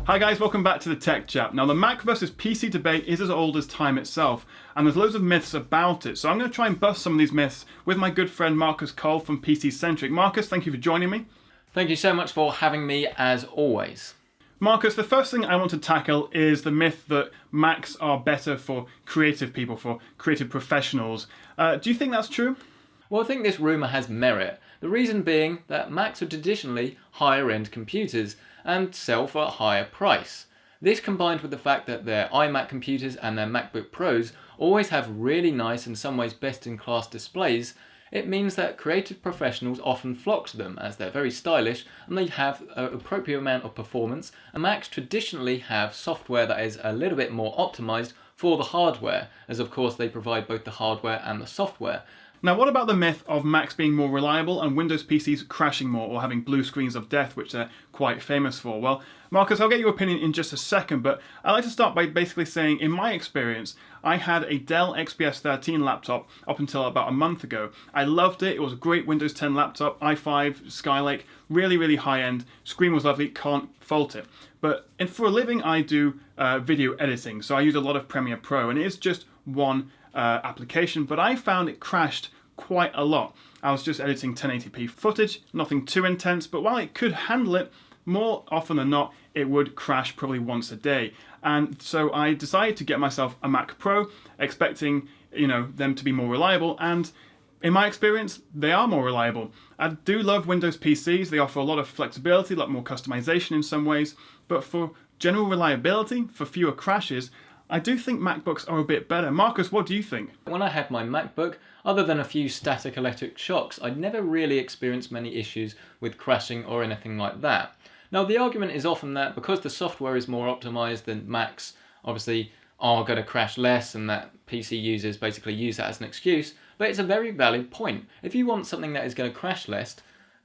Hi guys, welcome back to the Tech Chat. Now the Mac versus PC debate is as old as time itself, and there's loads of myths about it, so I'm going to try and bust some of these myths with my good friend Marcus Cole from PCCentric. Marcus, thank you for joining me. Thank you so much for having me as always. Marcus, the first thing I want to tackle is the myth that Macs are better for creative people, for creative professionals. Do you think that's true? Well, I think this rumour has merit. The reason being that Macs are traditionally higher end computers and sell for a higher price. This combined with the fact that their iMac computers and their MacBook Pros always have really nice and some ways best in class displays, it means that creative professionals often flock to them as they're very stylish and they have an appropriate amount of performance, and Macs traditionally have software that is a little bit more optimised for the hardware, as of course they provide both the hardware and the software. Now, what about the myth of Macs being more reliable and Windows PCs crashing more or having blue screens of death, which they're quite famous for? Well, Marcus, I'll get your opinion in just a second, but I'd like to start by basically saying, in my experience, I had a Dell XPS 13 laptop up until about a month ago. I loved it. It was a great Windows 10 laptop, i5, Skylake, really, really high-end. Screen was lovely, can't fault it. But for a living, I do video editing, so I use a lot of Premiere Pro, and it is just one application, but I found it crashed quite a lot. I was just editing 1080p footage, nothing too intense, but while it could handle it, more often than not, it would crash probably once a day. And so I decided to get myself a Mac Pro, expecting, them to be more reliable, and in my experience, they are more reliable. I do love Windows PCs. They offer a lot of flexibility, a lot more customization in some ways, but for general reliability, for fewer crashes, I do think MacBooks are a bit better. Marcus, what do you think? When I had my MacBook, other than a few static electric shocks, I'd never really experienced many issues with crashing or anything like that. Now, the argument is often that because the software is more optimized, then Macs obviously are going to crash less, and that PC users basically use that as an excuse, but it's a very valid point. If you want something that is going to crash less,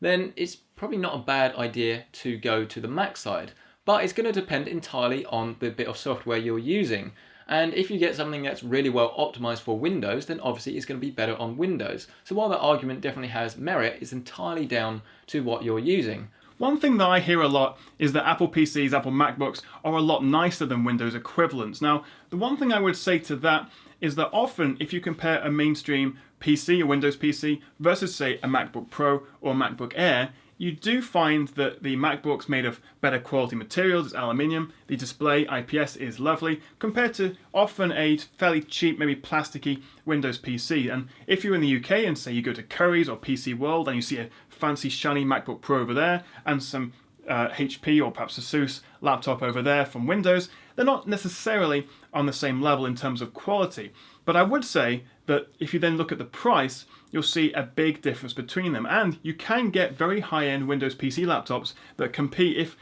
then it's probably not a bad idea to go to the Mac side. But it's going to depend entirely on the bit of software you're using. And if you get something that's really well optimized for Windows, then obviously it's going to be better on Windows. So while that argument definitely has merit, it's entirely down to what you're using. One thing that I hear a lot is that Apple PCs, Apple MacBooks are a lot nicer than Windows equivalents. Now, the one thing I would say to that is that often if you compare a mainstream PC, a Windows PC, versus say a MacBook Pro or a MacBook Air, you do find that the MacBook's made of better quality materials, it's aluminium, the display IPS is lovely, compared to often a fairly cheap, maybe plasticky Windows PC. And if you're in the UK and say you go to Currys or PC World and you see a fancy shiny MacBook Pro over there and some HP or perhaps Asus laptop over there from Windows, they're not necessarily on the same level in terms of quality. But I would say that if you then look at the price, you'll see a big difference between them. And you can get very high-end Windows PC laptops that compete, if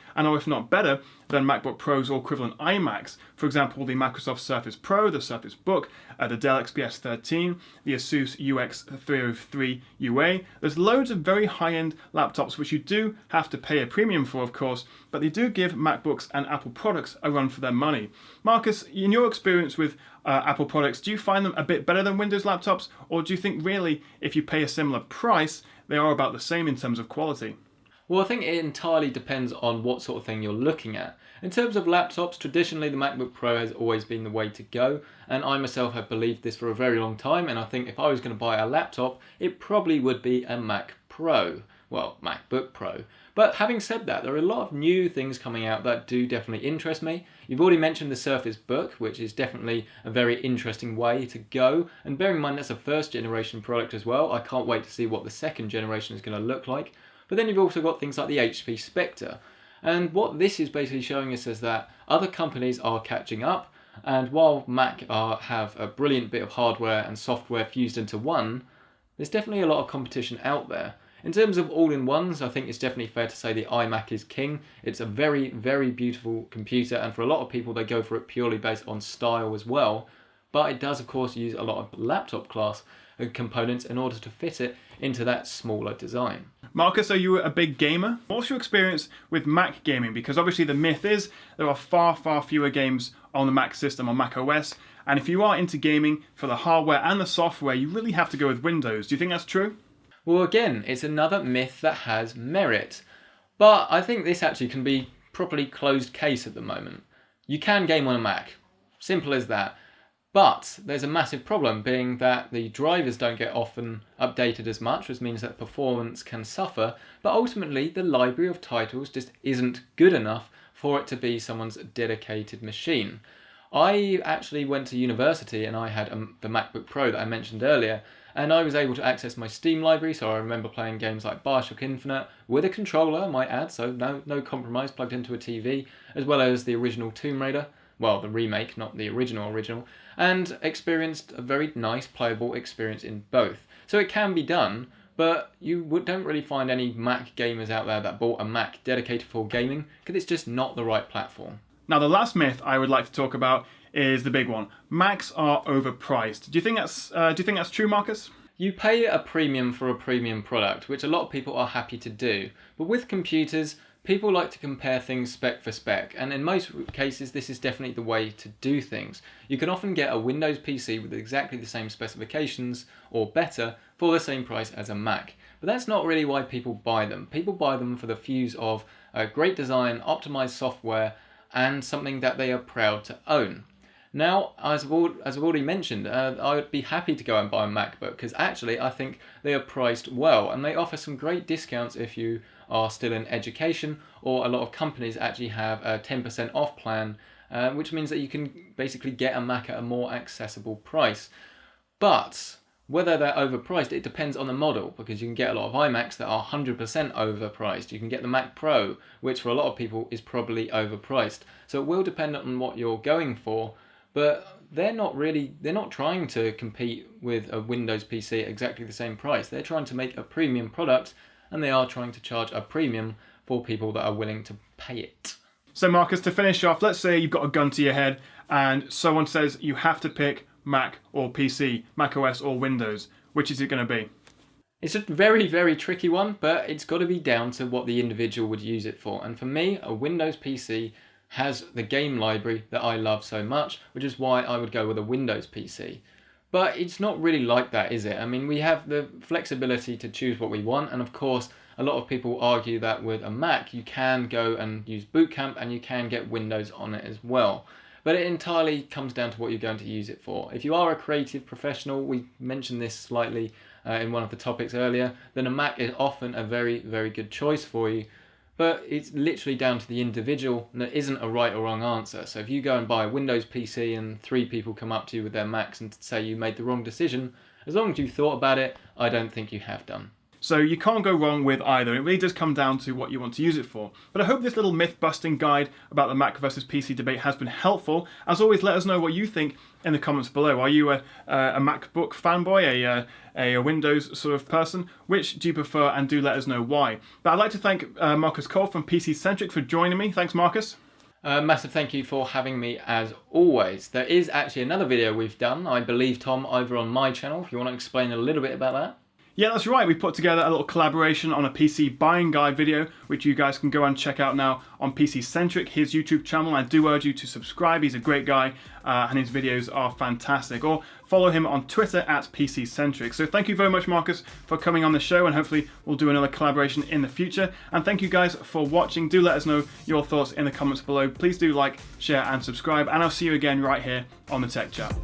not better, than MacBook Pros or equivalent iMacs. For example, the Microsoft Surface Pro, the Surface Book, the Dell XPS 13, the Asus UX303 UA. There's loads of very high-end laptops which you do have to pay a premium for, of course, but they do give MacBooks and Apple products a run for their money. Marcus, in your experience with Apple products, do you find them a bit better than Windows laptops, or do you think really if you pay a similar price, they are about the same in terms of quality? Well, I think it entirely depends on what sort of thing you're looking at. In terms of laptops, traditionally the MacBook Pro has always been the way to go, and I myself have believed this for a very long time, and I think if I was going to buy a laptop, it probably would be a Mac Pro. Well, MacBook Pro. But having said that, there are a lot of new things coming out that do definitely interest me. You've already mentioned the Surface Book, which is definitely a very interesting way to go. And bearing in mind that's a first generation product as well, I can't wait to see what the second generation is going to look like. But then you've also got things like the HP Spectre. And what this is basically showing us is that other companies are catching up. And while Mac have a brilliant bit of hardware and software fused into one, there's definitely a lot of competition out there. In terms of all-in-ones, I think it's definitely fair to say the iMac is king. It's a very, very beautiful computer, and for a lot of people, they go for it purely based on style as well. But it does, of course, use a lot of laptop class components in order to fit it into that smaller design. Marcus, are you a big gamer? What's your experience with Mac gaming? Because obviously the myth is there are far, far fewer games on the Mac system, on Mac OS. And if you are into gaming for the hardware and the software, you really have to go with Windows. Do you think that's true? Well, again, it's another myth that has merit. But I think this actually can be properly closed case at the moment. You can game on a Mac, simple as that. But there's a massive problem, being that the drivers don't get often updated as much, which means that performance can suffer, but ultimately the library of titles just isn't good enough for it to be someone's dedicated machine. I actually went to university and I had the MacBook Pro that I mentioned earlier, and I was able to access my Steam library, so I remember playing games like Bioshock Infinite with a controller, I might add, so no compromise, plugged into a TV, as well as the original Tomb Raider, well, the remake, not the original, and experienced a very nice playable experience in both. So it can be done, but you don't really find any Mac gamers out there that bought a Mac dedicated for gaming, because it's just not the right platform. Now, the last myth I would like to talk about is the big one. Macs are overpriced. Do you think that's true, Marcus? You pay a premium for a premium product, which a lot of people are happy to do. But with computers, people like to compare things spec for spec, and in most cases this is definitely the way to do things. You can often get a Windows PC with exactly the same specifications, or better, for the same price as a Mac. But that's not really why people buy them. People buy them for the fuse of great design, optimized software, and something that they are proud to own. Now, as I've already mentioned, I would be happy to go and buy a MacBook, because actually I think they are priced well, and they offer some great discounts if you are still in education, or a lot of companies actually have a 10% off plan, which means that you can basically get a Mac at a more accessible price. But whether they're overpriced, it depends on the model, because you can get a lot of iMacs that are 100% overpriced. You can get the Mac Pro, which for a lot of people is probably overpriced. So it will depend on what you're going for, but they're not trying to compete with a Windows PC at exactly the same price. They're trying to make a premium product, and they are trying to charge a premium for people that are willing to pay it. So Marcus, to finish off, let's say you've got a gun to your head and someone says you have to pick Mac or PC, Mac OS or Windows. Which is it going to be? It's a very, very tricky one, but it's got to be down to what the individual would use it for. And for me, a Windows PC has the game library that I love so much, which is why I would go with a Windows PC. But it's not really like that, is it? I mean, we have the flexibility to choose what we want, and of course, a lot of people argue that with a Mac, you can go and use Boot Camp, and you can get Windows on it as well. But it entirely comes down to what you're going to use it for. If you are a creative professional, we mentioned this slightly in one of the topics earlier, then a Mac is often a very, very good choice for you. But it's literally down to the individual, and there isn't a right or wrong answer. So if you go and buy a Windows PC and 3 people come up to you with their Macs and say you made the wrong decision, as long as you thought about it, I don't think you have done. So you can't go wrong with either. It really does come down to what you want to use it for. But I hope this little myth-busting guide about the Mac versus PC debate has been helpful. As always, let us know what you think in the comments below. Are you a MacBook fanboy, a Windows sort of person? Which do you prefer, and do let us know why. But I'd like to thank Marcus Cole from PCCentric for joining me. Thanks, Marcus. Massive thank you for having me as always. There is actually another video we've done, I believe, Tom, over on my channel, if you want to explain a little bit about that. Yeah, that's right. We put together a little collaboration on a PC buying guide video, which you guys can go and check out now on PCCentric, his YouTube channel. I do urge you to subscribe. He's a great guy, and his videos are fantastic. Or follow him on Twitter at PCCentric. So thank you very much, Marcus, for coming on the show, and hopefully we'll do another collaboration in the future. And thank you guys for watching. Do let us know your thoughts in the comments below. Please do like, share, and subscribe, and I'll see you again right here on the Tech Chat.